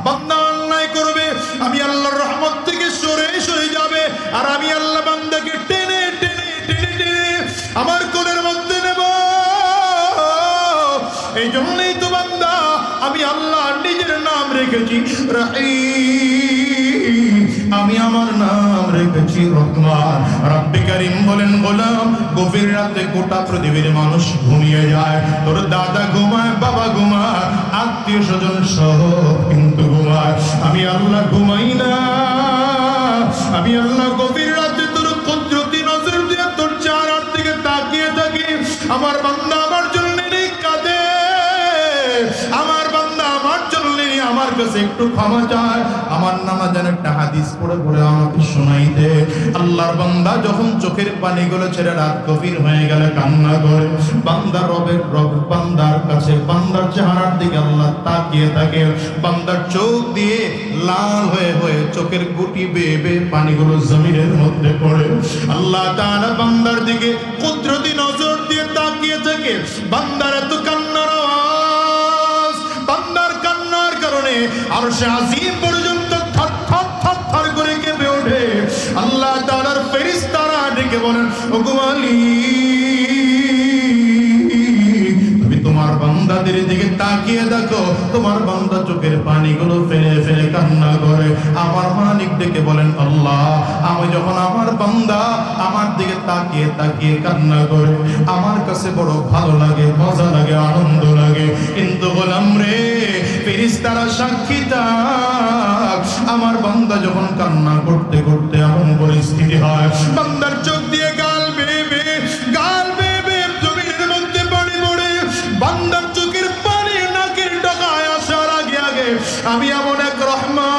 বান্দা অন্যায় করবে, আমি আল্লাহর রহমত থেকে সরে সরে যাবে, আর আমি আল্লাহ বান্দাকে টেনে টেনে টেনে টেনে আমার কোলের মধ্যে নেব। এই জন্যই তো বান্দা আমি আল্লাহ নিজের নাম রেখেছি রহিম, আমি আমার নাম রেখেছি রহমান। রব্বে কারীম বলেন, গোলাম গভীর রাতে গোটা পৃথিবীর মানুষ ঘুমিয়ে যায়, তোর দাদা ঘুমায়, বাবা ঘুমায়, আত্মীয় স্বজন সহ কিন্তু ঘুমায়, আমি আল্লাহ ঘুমাই না। আমি আল্লাহ গভীর রাতে তোর কুদরতি নজর দিয়ে তোর চেহারার দিকে তাকিয়ে থাকি। আমার বান্দা আমার জন্য কাঁদে, আমার বান্দা আমার জন্য আমার কাছে একটু ক্ষমা চায়। আমার নানা যেন একটা হাদিস পড়ে পড়ে আমাকে শোনাই দে। আল্লাহর বান্দা যখন চোখের পানিগুলো ছেড়ে রাত গভীর হয়ে গেলে কান্না করে, বান্দার রব বান্দার কাছে বান্দার চেহারার দিকে আল্লাহ তাকিয়ে থাকে, বান্দার চোখ দিয়ে লাল হয়ে হয়ে চোখের গুটি বেয়ে বেয়ে পানিগুলো জমিনের মধ্যে পড়ে। আল্লাহ তাআলা বান্দার দিকে কুদরতি নজর দিয়ে তাকিয়ে থাকে। বান্দার এত কান্নার আওয়াজ, বান্দার কান্নার কারণে আরশে আজিম পর্যন্ত থর থর থর থর করে কেঁপে ওঠে। আল্লাহ তাআলার ফেরেশতারা ডেকে বলেন, ওগো মালিক, তুমি তোমার বান্দাদের দিকে তাকিয়ে দেখো, তোমার বান্দা চোখের পানিগুলো ফেলে ফেলে কান্না করে। আমার মালিক ডেকে বলেন, আল্লাহ, আমি যখন আমার বান্দা আমার দিকে তাকিয়ে তাকিয়ে কান্না করে, আমার কাছে বড় ভালো লাগে, মজা লাগে, আনন্দ লাগে। কিন্তু গোলাম রে, ফেরেশতারা সাক্ষী থাক, আমার বান্দা যখন কান্না করতে করতে এমন পরিস্থিতি হয়, বান্দার চোখ দিয়ে গাল বেয়ে বেয়ে গাল বেয়ে বেয়ে জমিনের মধ্যে পানি পড়ে, বান্দার চোখের পানি নাকের ডগায় আসার আগে আগে আমি এমন এক রহমান,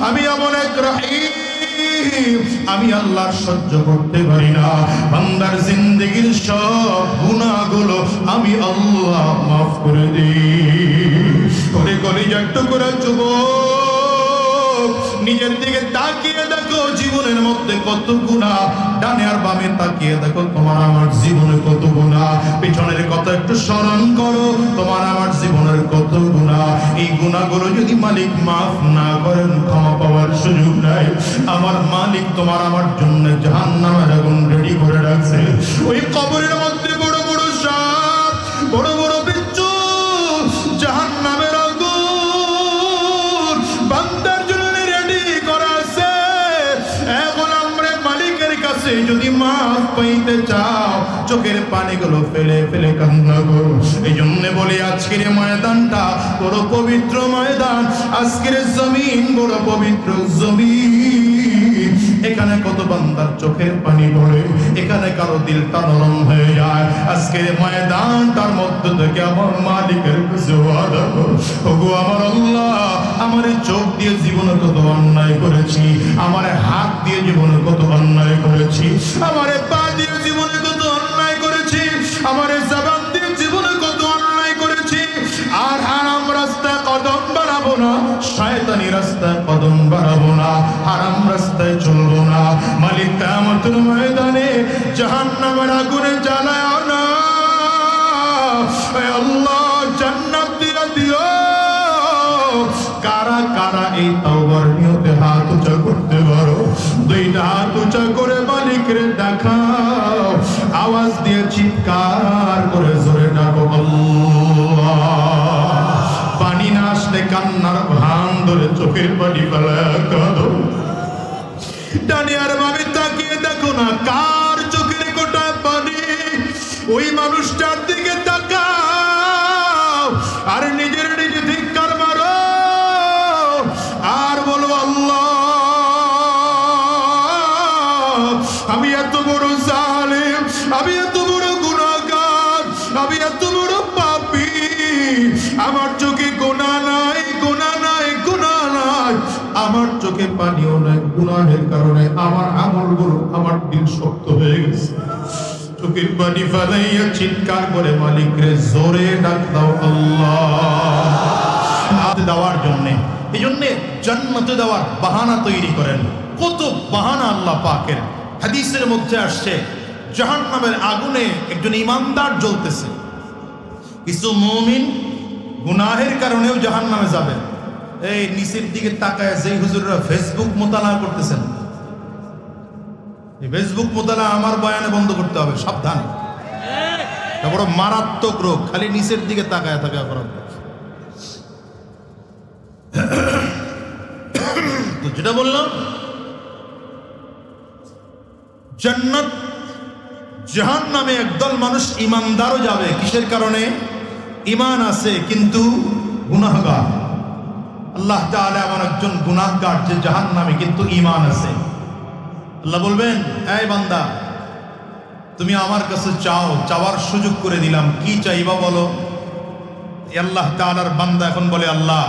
আমি এমন এক রহিম, আমি আল্লাহ সহ্য করতে পারি না। বান্দার জিন্দেগির সব গুনাহগুলো আমি আল্লাহ মাফ করে দিই। করে কলিজার টুকরা যুবক, নিজের দিকে তাকিয়ে দেখো, জীবনের মধ্যে কত গুনাহ। ডানে আর বামে তাকিয়ে দেখো, তোমার আমার জীবনে কত গুনাহ। পিছনের কথা একটু স্মরণ করো, তোমার আমার জীবনের কত গুনাহ। এই গুনাহগুলো যদি মালিক মাফ না করেন, ক্ষমা পাওয়ার সুযোগ নাই। আমার মালিক তোমার আমার জন্য জাহান্নামের আগুন রেডি করে রাখছে। ওই কবরের মধ্যে বড় বড় সাপ, বড় বড় বিচ্ছু, জাহান্নামের আগুন বান্দার জন্য রেডি করা আছে। এখন আমরা মালিকের কাছে যদি মাফ পাইতে চাও, চোখের পানিগুলো ফেলে ফেলে কান্না করো। এই জন্য বলি, আজকের ময়দানটা বড় পবিত্র ময়দান, আজকের জমিন বড় পবিত্র জমিন। এখানে কত বান্দার চোখের পানি পড়ে, এখানে কারো দিলটা নরম হয়ে যায়। আজকের ময়দানটার মধ্যে থেকে আমার মালিকের কাছে ওয়াদা করো, ওগো আমার আল্লাহ, আমার চোখ দিয়ে জীবনে কত অন্যায় করেছি, আমার হাত দিয়ে জীবনে কত অন্যায় করেছি, আমার পা দিয়ে জীবনে কত অন্যায় করেছি, আমার জবান দিয়ে জীবনে কত অন্যায় করেছি। আর হারাম রাস্তায় কদম বাড়াবো না, শয়তানি রাস্তায় কদম বাড়াবো না, হারাম রাস্তায় চলবো না। মালিক কিয়ামতের ময়দানে জাহান্নামের আগুনে জ্বালায় না, আল্লাহ জান্নাত দিয়ে দিও। কারা কারা এই তাওবার নিয়তে হাত উঁচা করতে পারো? দুইটা হাত উঁচা করে মালিকরে দেখাও, আওয়াজ দিয়ে চিৎকার করে জোরে ডাকো আল্লাহ। পানি না আসলে কান্নার ভান ধরে চোখের পানি ফেলায় কাঁদো। ডানে আর বামে তাকিয়ে দেখো না কার চোখের কোটায় পানি, ওই মানুষটার দিকে তাকাও আর নিজের নিজে ধিক্কার মারো আর বলো, আল্লাহ, আমি এত বড় জালিম, আমি এত বড় গুনাহগার, আমি এত বড় পাপী, আমার চোখে গুনাহ নাই, গুনাহ নাই, গুনাহ নাই, আমার চোখে পানিও নাই। গুনাহের কারণে আমার আমলগুলো, আমার দিল শক্ত হয়ে গেছে। চোখের পানি ফেলাইয়া চিৎকার করে মালিকরে জোরে ডাক দাও আল্লাহ। দেওয়ার জন্যে, এই জন্যে জান্নাতে দেওয়ার বাহানা তৈরি করেন। কত বাহানা আল্লাহ পাকের। হাদিসের মধ্যে আসছে, জাহান্নামের আগুনে একজন ইমানদার জ্বলতেছে, কিছু মুমিন গুনাহের কারণেও জাহান্নামে যাবে। এই নিচের দিকে তাকায় যেই হুজুররা ফেসবুক মোতালা করতেছেন, এই ফেসবুক মোতালা আমার বয়ানে বন্ধ করতে হবে, সাবধান। এটা বড় মারাত্মক রোগ, খালি নিচের দিকে তাকায় থাকে অপরাধ। তো যেটা বললাম, জান্নাত জাহান্নামে একদল মানুষ ইমানদারও যাবে। কিসের কারণে? ইমান আছে কিন্তু গুনাহগার। আল্লাহ তাআলা এমন একজন গুনাহগার যে জাহান্নামে কিন্তু ইমান আছে। আল্লাহ বলবেন, এই বান্দা তুমি আমার কাছে চাও, চাওয়ার সুযোগ করে দিলাম, কি চাইবা বলো? আল্লাহ তাআলার বান্দা এখন বলে, আল্লাহ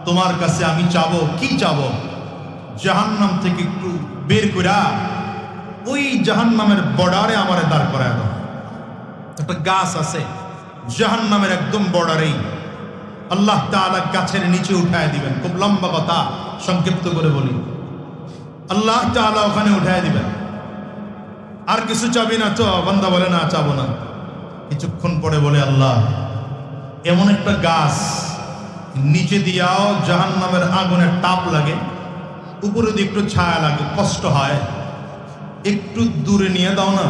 তোমার কাছে আমি চাবো, কি চাবো? জাহান্নাম থেকে একটু বের কইরা ওই জাহান্নামের বর্ডারে আমারে দাঁড় করায় দাও। একটা গাছ আছে জাহান্নামের একদম বর্ডারেই, আল্লাহ তাআলা গাছের নিচে উঠায় দিবেন। খুব লম্বা কথা, সংক্ষিপ্ত করে বলি, আল্লাহ তাআলা ওখানে উঠায় দিবেন। আর কিছু চাবি না তো? বান্দা বলে, না চাবো না। কিছুক্ষণ পরে বলে, আল্লাহ এমন একটা গাছ নিচে দিয়াও জাহান্নামের আগুনের তাপ লাগে, উপরে দিয়ে একটু ছায়া লাগে, কষ্ট হয়, একটু দূরে নিয়ে দাও না।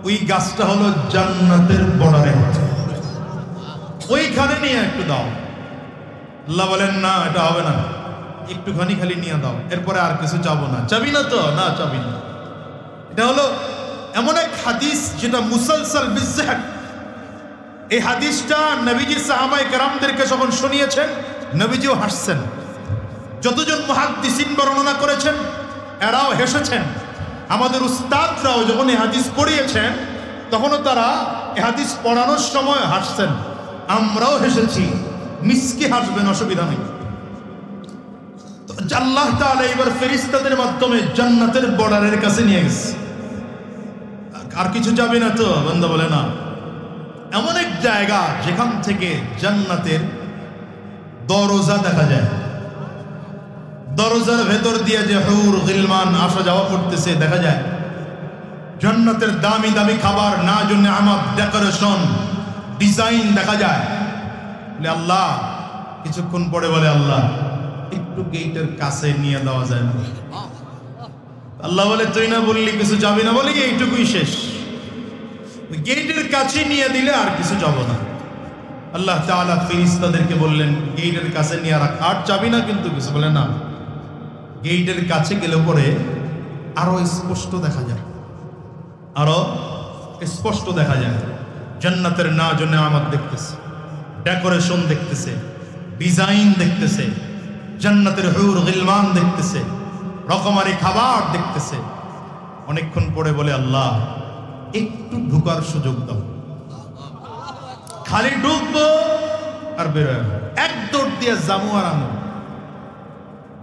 ওই গাছটা হলো জান্নাতের বর্ডারে, ওইখানে নিয়ে একটু দাও। আল্লাহ বলেন, না এটা হবে না, একটুখানি খালি নিয়ে দাও, এরপরে আর কিছু চাবো না। চাবি না তো? না চাবি না। এটা হলো এমন এক হাদিস যেটা মুসালসাল বিজহাক। এই হাদিসটা নবীজি সাহাবায়ে কেরামদেরকে যখন শুনিয়েছেন, নবীজিও হাসছেন। যতজন মুহাদ্দিসিন বর্ণনা করেছেন এরাও হেসেছেন। আমাদের উস্তাদরাও যখন এই হাদিস পড়িয়েছেন তখনও তারা এই হাদিস পড়ানোর সময় হাসছেন। আমরাও হেসেছি, মিসকে হাসবেন, অসুবিধা নেই। আল্লাহ তাআলা এবার ফেরেশতাদের মাধ্যমে জান্নাতের বর্ডারের কাছে নিয়ে গেছে। আর কিছু যাবে না তো? বান্দা বলে, না। এমন এক জায়গা যেখান থেকে জান্নাতের দরজা দেখা যায়, দরজার ভেতর দিয়ে যে হুর গিলমান আসা যাওয়া করতেছে দেখা যায়। জান্নাতের দামি দামি খাবার, না জন্য আমার ডেকোরেশন ডিজাইন দেখা যায়। বলে আল্লাহ, কিছুক্ষণ পরে বলে, আল্লাহ একটু গেটের কাছে নিয়ে দেওয়া যায় না? আল্লাহ বলে, তুই না বললি কিছু যাবি না? বলি এইটুকুই শেষ, গেটের কাছে নিয়ে দিলে আর কিছু যাব না। আল্লাহ তাআলা ফেরেশতাদেরকে বললেন, গেটের কাছে নিয়ে রাখ, আর যাবি না কিন্তু কিছু? বলে না। গেটের কাছে গেলে পরে আরো স্পষ্ট দেখা যায়, আরো স্পষ্ট দেখা যায় জান্নাতের নাজ ও নেয়ামত দেখতেছে, ডেকোরেশন দেখতেছে, ডিজাইন দেখতেছে, জান্নাতের হুর গিলমান দেখতেছে, রকমারি খাবার দেখতেছে। অনেকক্ষণ পরে বলে, আল্লাহ একটু ঢুকার সুযোগ দাও, খালি ঢুকবো আর বেরোয়, এক দৌড় দিয়ে জামু আর আমু।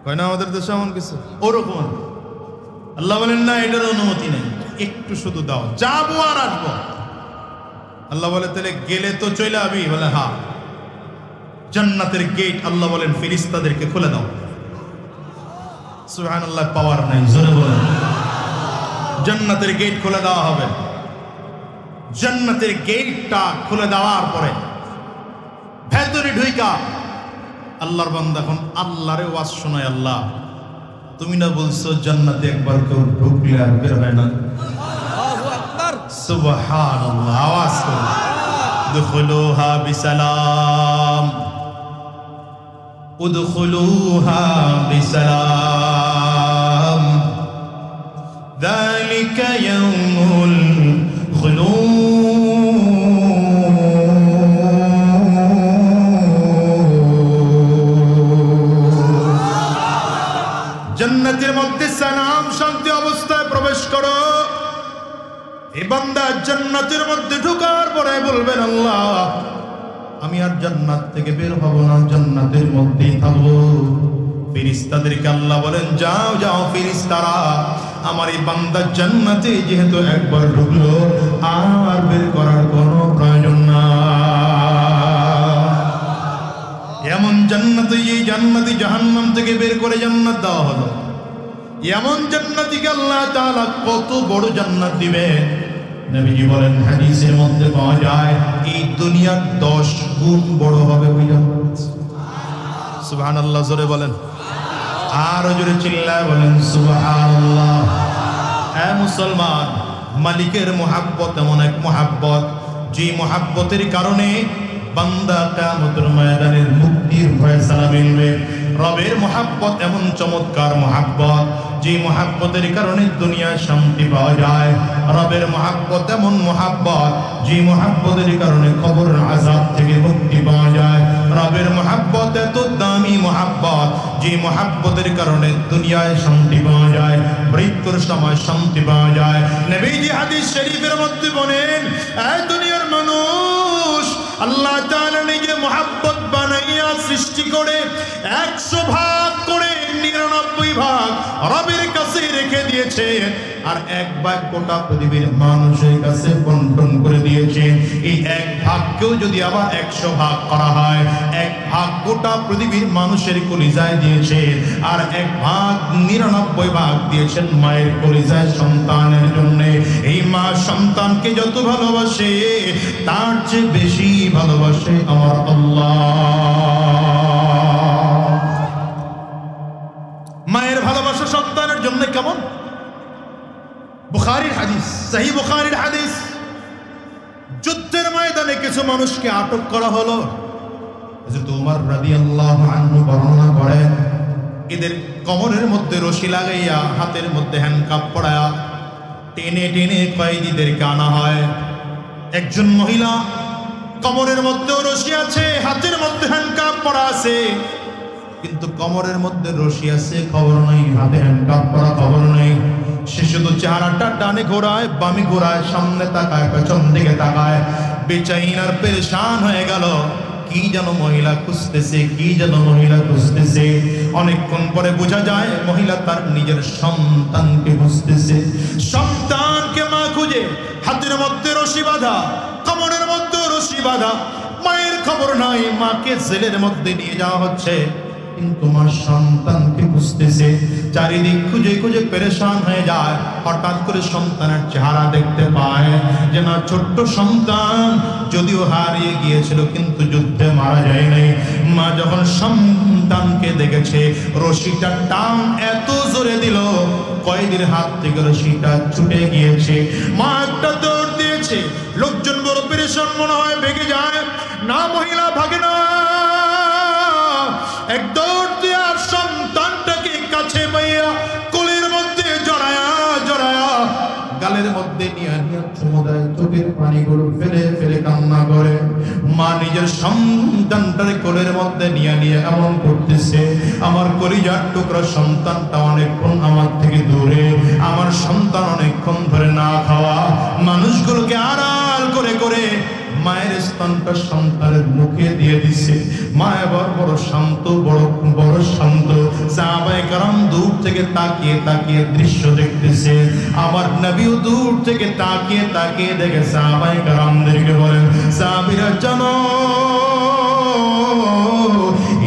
কয় না আমাদের দেশে এমন কিছু? ওরকম আল্লাহ বলেন, না এটার অনুমতি নেই, একটু শুধু দাও, যাবো আর আসবো। আল্লাহ বলে, তাহলে গেলে তো চলে আবি? বলে হ্যাঁ। জান্নাতের গেট আল্লাহ বলেন ফেরেশতাদেরকে খুলে দাও। সুবহানাল্লাহ, পাওয়ার নাই, জোরে বলেন। জান্নাতের গেট খুলে দেওয়া হবে। জান্নাতের গেটটা খুলে দেওয়ার পরে ভেতরে ঢুইকা আল্লাহর বান্দা এখন আল্লাহরে ওয়াজ শোনায়, আল্লাহ তুমি না বলছো জান্নাতে একবার কেউ ঢুকলে আর বের হয় না? আল্লাহু আকবার, সুবহানাল্লাহ। আওয়াজ করুন, দুখুলুহা বিসালাম, উদখুলুহা বিসালাম, যালিকা ইয়াউমুল খুলুদ। জান্নাতের মধ্যে সালাম শান্তি অবস্থায় প্রবেশ করো। এই বান্দা জান্নাতের মধ্যে ঢোকার পরে বলবেন, আল্লাহ আমি আর জান্নাত থেকে বের হব না, জান্নাতের মধ্যেই থাকবো। ফেরেশতাদেরকে আল্লাহ বলেন, যাও যাও ফেরেশতারা, আমার এই বান্দা জান্নাতে যেহেতু একবার ঢুকলো আর বের করার কোনো প্রয়োজন না। এমন জান্নাতে, এই জান্নাতি জাহান্নাম থেকে বের করে জান্নাত দেওয়া হলো। এমন জান্নাতিকে আল্লাহ তাআলা কত বড় জান্নাত দিবেন। নবীজি বলেন, হাদিসের মধ্যে পাওয়া যায় এই দুনিয়ার 10 গুণ বড় হবে। সুবহানাল্লাহ, জোরে বলেন, আরো জোরে চিল্লায় বলেন সুবহানাল্লাহ। এ মুসলমান, মালিকের মোহাব্বত এমন এক মোহাব্বত, যে মোহাব্বতের কারণে বান্দা কিয়ামতের ময়দানে মুক্তির ফয়সালা মিলবে। রবের মোহাব্বত এমন চমৎকার মোহাব্বত, যে মোহাব্বতের কারণে দুনিয়ায় শান্তি পাওয়া যায়। রবের মোহাব্বত এমন মোহাব্বত, যে মোহাব্বতের কারণে কবরের আযাব থেকে মুক্তি পাওয়া যায়। রবের মোহাব্বত এত দামি মোহাব্বত, যে মোহাব্বতের কারণে দুনিয়ায় শান্তি পাওয়া যায়, মৃত্যুর সময় শান্তি পাওয়া যায়। নবীজি হাদিস শরীফের মধ্যে বলেন, এই দুনিয়ার মানুষ আল্লাহ তাআলা নিজে মোহাব্বত বানাইয়া সৃষ্টি করে 100 ভাগ করে 99 ভাগ রবের কাছে রেখে দিয়েছে, আর 1 ভাগ গোটা পৃথিবীর মানুষের কাছে বন্টন করে দিয়েছে। এই 1 ভাগকেও যদি আবার 100 ভাগ করা হয়, 1 ভাগ গোটা পৃথিবীর মানুষের কলিজায় দিয়েছে, আর 1 ভাগ 99 ভাগ দিয়েছেন মায়ের কলিজায় সন্তানের জন্য। এই মা সন্তানকে যত ভালোবাসে, তার চেয়ে বেশি ভালোবাসে আমার আল্লাহ। মায়ের ভালোবাসা সন্তানের জন্য কেমন? বুখারীর হাদিস, সহিহ বুখারীর হাদিস, যুদ্ধের ময়দানে কিছু মানুষকে আটক করা হলো। হযরত ওমর রাদিয়াল্লাহু আনহু বর্ণনা করেন, এদের কোমরের মধ্যে রশি লাগাইয়া, হাতের মধ্যে হ্যান্ডকাপ পরায়া টেনে টেনে কয়েদিদেরকে আনা হয়। একজন মহিলা, কোমরের মধ্যেও রশি আছে, হাতের মধ্যে হ্যান্ডকাপ পরা আছে, কিন্তু কোমরের মধ্যে রশি আছে, খবর নাই, হাতে হ্যান্ডকাপ পরা, খবর নাই। সে শুধু চেহারাটা ডানে ঘোরায়, বামে ঘোরায়, সামনে তাকায়, পেছন দিকে তাকায়, বেচাইনার পেরেশান হয়ে গেল। কি যেন মহিলা খুঁজতেছে, কি যেন মহিলা খুঁজতেছে। অনেকক্ষণ পরে বোঝা যায় মহিলা তার নিজের সন্তানকে খুঁজতেছে। সন্তানকে মা খুঁজে, হাতের মধ্যে রশি বাঁধা, কোমরের মধ্যে রশি বাঁধা, মায়ের খবর নাই, মাকে জেলের মধ্যে নিয়ে যাওয়া হচ্ছে, কিন্তু মা সন্তানকে খুঁজতেছে। চারিদিক খুঁজে খুঁজে পেরেশান হয়ে যায়। হঠাৎ করে সন্তানের চেহারা দেখতে পায়, যে না, ছোট্ট সন্তান যদিও হারিয়ে গিয়েছিল কিন্তু যুদ্ধে মারা যায় নাই। মা যখন সন্তানকে দেখেছে, রশিটা টান এত জোরে দিল, কয়েদির হাত থেকে রশিটা ছুটে গিয়েছে। মা একটা দৌড় দিয়েছে। লোকজন বড় পেরেশান মনে হয়, ভেগে যায়। না, মহিলা ভাগে না, এক দৌড় দিয়ে আর সন্তানটাকে কাছে পাইয়া কোলের মধ্যে জড়ায়া জড়ায়া গালের মধ্যে নিয়ে চুমু দেয়, চোখের পানিগুলো ফেলে ফেলে কান্না করে। মা নিজের সন্তানটার কোলের মধ্যে নিয়ে নিয়ে এমন করতেছে, আমার কলিজার টুকরা সন্তানটা অনেকক্ষণ আমার থেকে দূরে, আমার সন্তান অনেকক্ষণ ধরে না খাওয়া। মানুষগুলোকে আড়াল করে করে মায়ের স্তনটা সন্তানের মুখে দিয়ে দিছে। মা এবার বড় শান্ত, বড় বড় শান্ত। সাহাবায়ে কেরাম দূর থেকে তাকিয়ে তাকিয়ে দৃশ্য দেখতেছে। আমার নবীও দূর থেকে তাকিয়ে তাকিয়ে দেখে সাহাবায়ে কেরামদেরকে বলেন, সাহাবীরা জানো,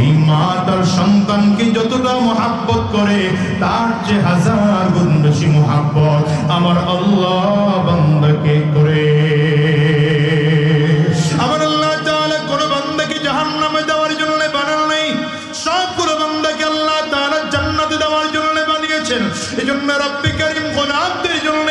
এই মা তার সন্তানকে যতটা মহব্বত করে, তার চেয়ে 1000 গুণ বেশি মহব্বত আমার আল্লাহ বান্দাকে করে। আমার আল্লাহ তাআলা কোন বান্দাকে জাহান্নামে দেওয়ার জন্য বানান নাই, সবগুলো বান্দাকে আল্লাহ তাআলা জান্নাতে দেওয়ার জন্য বানিয়েছেন। এজন্য রব্বে কারীম গোনাহদের জন্য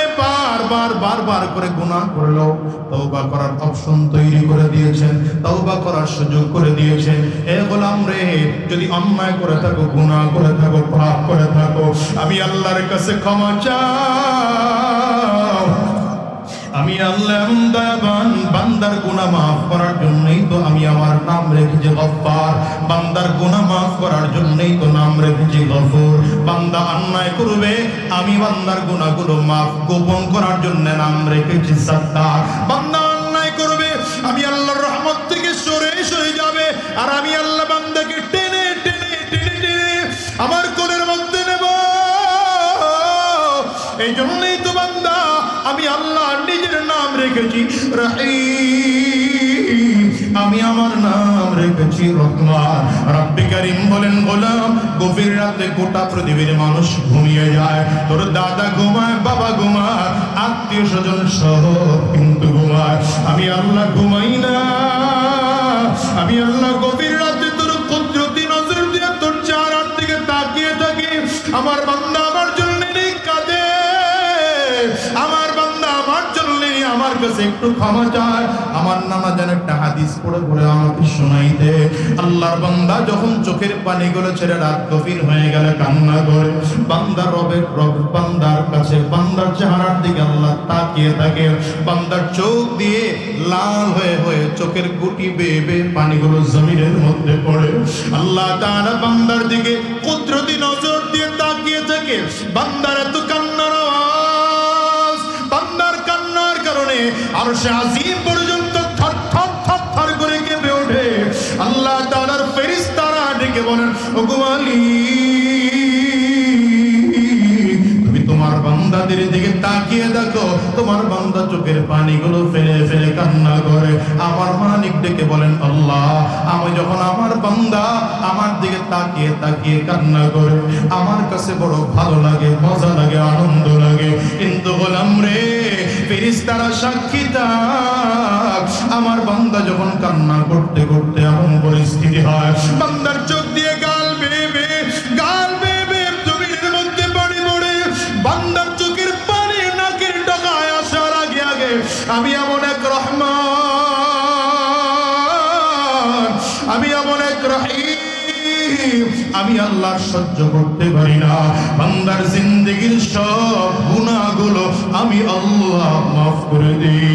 বারবার করে গুনাহ করলেও তওবা করার অপশন তৈরি করে দিয়েছেন, তওবা করার সুযোগ করে দিয়েছেন। হে গোলাম রে, যদি অন্যায় করে থাকো, গুনাহ করে থাকো, পাপ করে থাকো, আমি আল্লাহর কাছে ক্ষমা চাও। আমি আল্লাহ দয়াবান, বান্দার গুনাহ মাফ করার জন্যই তো আমি আমার নাম রেখেছি গফফার। বান্দার গুনাহ মাফ করার জন্যই তো নাম রেখেছি গফুর। বান্দা অন্যায় করবে, আমি বান্দার গুনাহগুলো মাফ গোপন করার জন্য নাম রেখেছি সত্তার। বান্দা অন্যায় করবে, আমি আল্লাহর রহমত থেকে সরে সরে যাবে, আর আমি আল্লাহ বান্দাকে টেনে টেনে টেনে টেনে আমার কোলের মধ্যে নেব। এই জন্যই তো বান্দা আমি আল্লাহ নিজের নাম রেখেছি রহিম। আমি আমার আমার নাম রেখেছি রহমান। রব্বে কারীম বলেন গোলাম গভীর রাতে গোটা পৃথিবীর মানুষ ঘুমিয়ে যায়, তোর দাদা ঘুমায়, বাবা ঘুমায়, আত্মীয় স্বজন সহ কিন্তু ঘুমায়, আমি আল্লাহ ঘুমাই না। আমি আল্লাহ গভীর রাতে তোর কুদরতি নজর দিয়ে তোর চেহারার দিকে তাকিয়ে থাকি। আমার বান্দা আমার জন্য কাঁদে, আমার বান্দা আমার জন্য আমার কাছে একটু ক্ষমা চায়। আমার নানা যেন একটা হাদিস পড়ে পড়ে আমাকে শোনাই দে। আল্লাহর বান্দা যখন চোখের পানিগুলো ছেড়ে রাত গভীর হয়ে গেলে কান্না করে, বান্দার রব বান্দার কাছে বান্দার চেহারার দিকে আল্লাহ তাকিয়ে থাকে, বান্দার চোখ দিয়ে লাল হয়ে হয়ে চোখের গুটি বেয়ে বেয়ে পানিগুলো জমিনের মধ্যে পড়ে। আল্লাহ তাআলা বান্দার দিকে কুদরতি নজর দিয়ে তাকিয়ে থাকে। বান্দার এত কান্নার আওয়াজ, বান্দার কান্নার কারণে আরশে আজিম পর্যন্ত থর থর থর থর করে কেঁপে ওঠে। আল্লাহ তাআলার ফেরেশতারা ডেকে বলেন, ওগো মালিক, তুমি তোমার বান্দাদের দিকে তাকিয়ে দেখো, তোমার বান্দা চোখের পানিগুলো ফেলে ফেলে কান্না করে। আমার মালিক ডেকে বলেন, আল্লাহ, আমি যখন আমার বান্দা আমার দিকে তাকিয়ে তাকিয়ে কান্না করে, আমার কাছে বড় ভালো লাগে, মজা লাগে, আনন্দ লাগে। কিন্তু গোলাম রে, ফেরেশতারা সাক্ষী থাক, আমার বান্দা যখন কান্না করতে করতে এমন পরিস্থিতি হয়, বান্দার চোখ দিয়ে গাল বেয়ে বেয়ে জমিনের মধ্যে পানি পড়ে, বান্দার চোখের পানি নাকের ডগায় আসার আগে আগে আমি এমন এক রহমান, আমি এমন এক রহিম, আমি আল্লাহ সহ্য করতে পারি না। বান্দার জিন্দেগীর সব গুনাহগুলো আমি আল্লাহ মাফ করে দিই।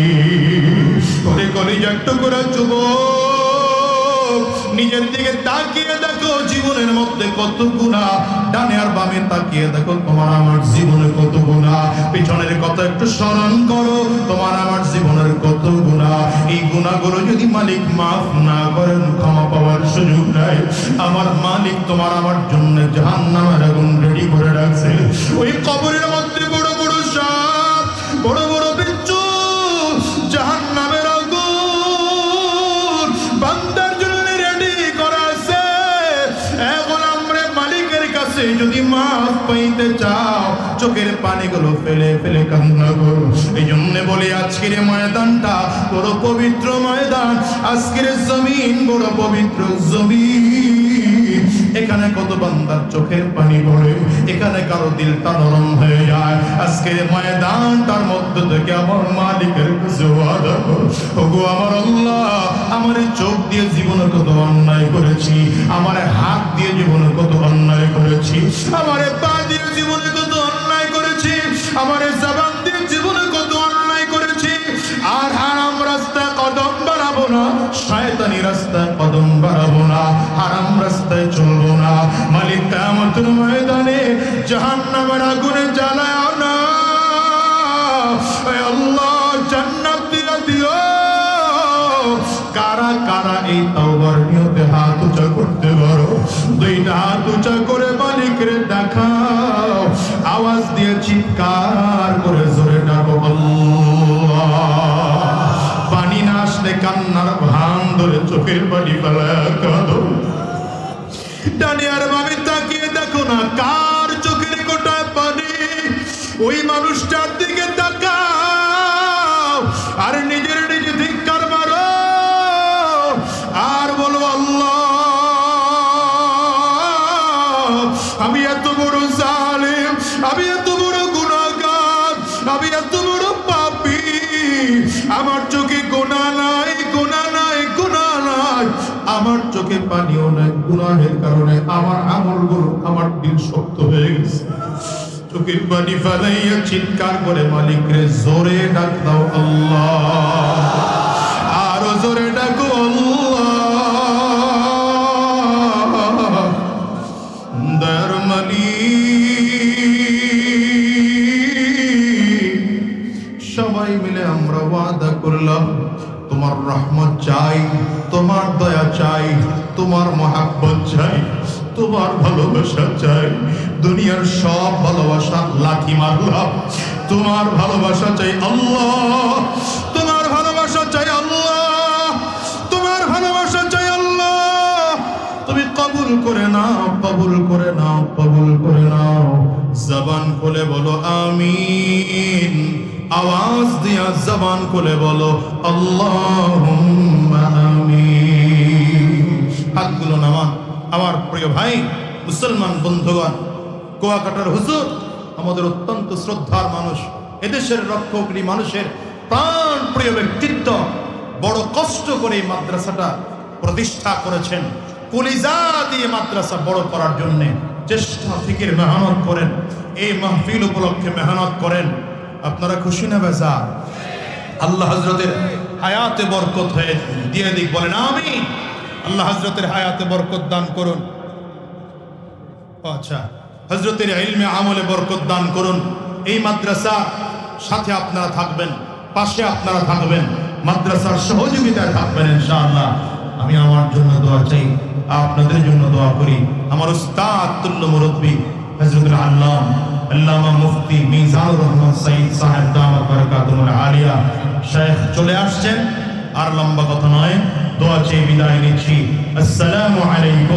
করে কলিজার টুকরা যুবক, নিজের দিকে তাকিয়ে দেখো জীবনের মধ্যে কত গুনাহ, ডানে আর বামে তাকিয়ে দেখো তোমার আমার জীবনে কত গুনাহ, পিছনের কথা একটু স্মরণ করো, তোমার আমার জীবনের কত গুনাহ। এই গুনাহগুলো যদি মালিক মাফ না করেন, ক্ষমা পাওয়ার সুযোগ নাই। আমার মালিক তোমার আমার জন্য জাহান্নামের আগুন রেডি করে রাখছে। ওই কবরের মধ্যে বড় বড় সাপ, বড় বড় বিচ্ছু, জাহান্নামের আগুন বান্দার জন্য রেডি করা আছে। এখন আমরা মালিকের কাছে যদি মাফ পাইতে চাও, চোখের পানিগুলো ফেলে ফেলে কান্না করো। এই জন্য বলি আজকের ময়দানটা বড় পবিত্র ময়দান, আজকের জমিন বড় পবিত্র জমিন। এখানে কত বান্দার চোখের পানি পড়ে, এখানে কারো দিলটা নরম হয়ে যায়। আজকের ময়দানটার মধ্য থেকে আমার মালিকের কাছে ওয়াদা করো, ওগো আমার আল্লাহ, আমার চোখ দিয়ে জীবনে কত অন্যায় করেছি, আমার হাত দিয়ে জীবনে কত অন্যায় করেছি, আমার পা দিয়ে জীবনে কত অন্যায় করেছি, আমার জবান দিয়ে জীবনে কত অন্যায় করেছি। আর হারাম রাস্তায় কদম বাড়াবো না, শয়তানি রাস্তায় কদম বাড়াবো না, হারাম রাস্তায় চলবো না। মালিক কিয়ামতের ময়দানে জাহান্নামের আগুনে জ্বালাও না, আল্লাহ জান্নাত দিয়ে দিও। কারা কারা এই তাওবার নিয়তে হাত উঁচা করতে পারো? দুইটা হাত উঁচা করে মালিকরে দেখাও, আওয়াজ দিয়ে চিৎকার করে জোরে ডাকো আল্লাহ। পানি না আসলে কান্নার ভান ধরে চোখের পানি ফেলায় কাঁদো। ডানে আর বামে তাকিয়ে দেখো না কার চোখের কোটায় পানি, ওই মানুষটার দিকে তাকাও আর নিজের নিজে ধিক্কার মারো আর বলো, আল্লাহ, আমি এত বড় জালিম, আমি এত বড় গুনাহগার, আমি এত বড় পাপী, আমার চোখে গুনাহ নাই, গুনাহ নাই, গুনাহ নাই, আমার চোখে পানিও নাই। গুনাহের কারণে আমার আমলগুলো, আমার দিল শক্ত হয়ে গেছে। চোখের পানি ফেলাইয়া চিৎকার করে মালিকরে জোরে ডাক দাও আল্লাহ, আরো জোরে ডাকো আল্লাহ। দয়ার মালিক, সবাই মিলে আমরা ওয়াদা করলাম তোমার রহমত চাই, তোমার দয়া চাই, তোমার মহাব্বত চাই, তোমার ভালোবাসা চাই। দুনিয়ার সব ভালোবাসা লাঠি মারলাম, তোমার ভালোবাসা চাই আল্লাহ, তোমার ভালোবাসা চাই আল্লাহ, তোমার ভালোবাসা কবুল করে নাও, কবুল করে নাও, কবুল করে নাও। জবান খুলে বলো আমিন, আওয়াজ দিয়া জবান খুলে বলো আল্লাহুম্মা আমিন। হাতগুলো নামান। আমার প্রিয় ভাই মুসলমান বন্ধুগণ, কুয়াকাটার হুজুর আমাদের অত্যন্ত শ্রদ্ধার মানুষ, এদেশের রক্ষকরি মানুষের প্রাণ প্রিয় ব্যক্তিত্ব, বড় কষ্ট করে এই মাদ্রাসাটা প্রতিষ্ঠা করেছেন। কলিজা দিয়ে মাদ্রাসা বড় করার জন্য চেষ্টা ফিকির মেহনত করেন। এই মাহফিল উপলক্ষে মেহনত করেন। আপনারা খুশি না বেজার? আল্লাহ হযরতের হায়াতে বরকত হয়ে দিয়ে দিক, বলেন আমিন। আল্লাহ হযরতের হায়াতে বরকত দান করুন। আচ্ছা, হযরতের ইলমে আমলে বরকত দান করুন। এই মাদ্রাসা সাথে আপনারা থাকবেন, পাশে আপনারা থাকবেন, মাদ্রাসার সহযোগিতায় থাকবেন ইনশাআল্লাহ। আমি আমার জন্য দোয়া চাই, আপনাদের জন্য দোয়া করি। আমার উস্তাদ তুল্য মুরব্বী হযরতুল আল্লামা মুফতি মিজানুর রহমান সাইদ সাহেব দামাত বারাকাতুহুল আলিয়া শেখ চলে আসছেন। আর লম্বা কথা নয়, দোয়া চেয়ে বিদায় নিচ্ছি। আসসালামু আলাইকুম।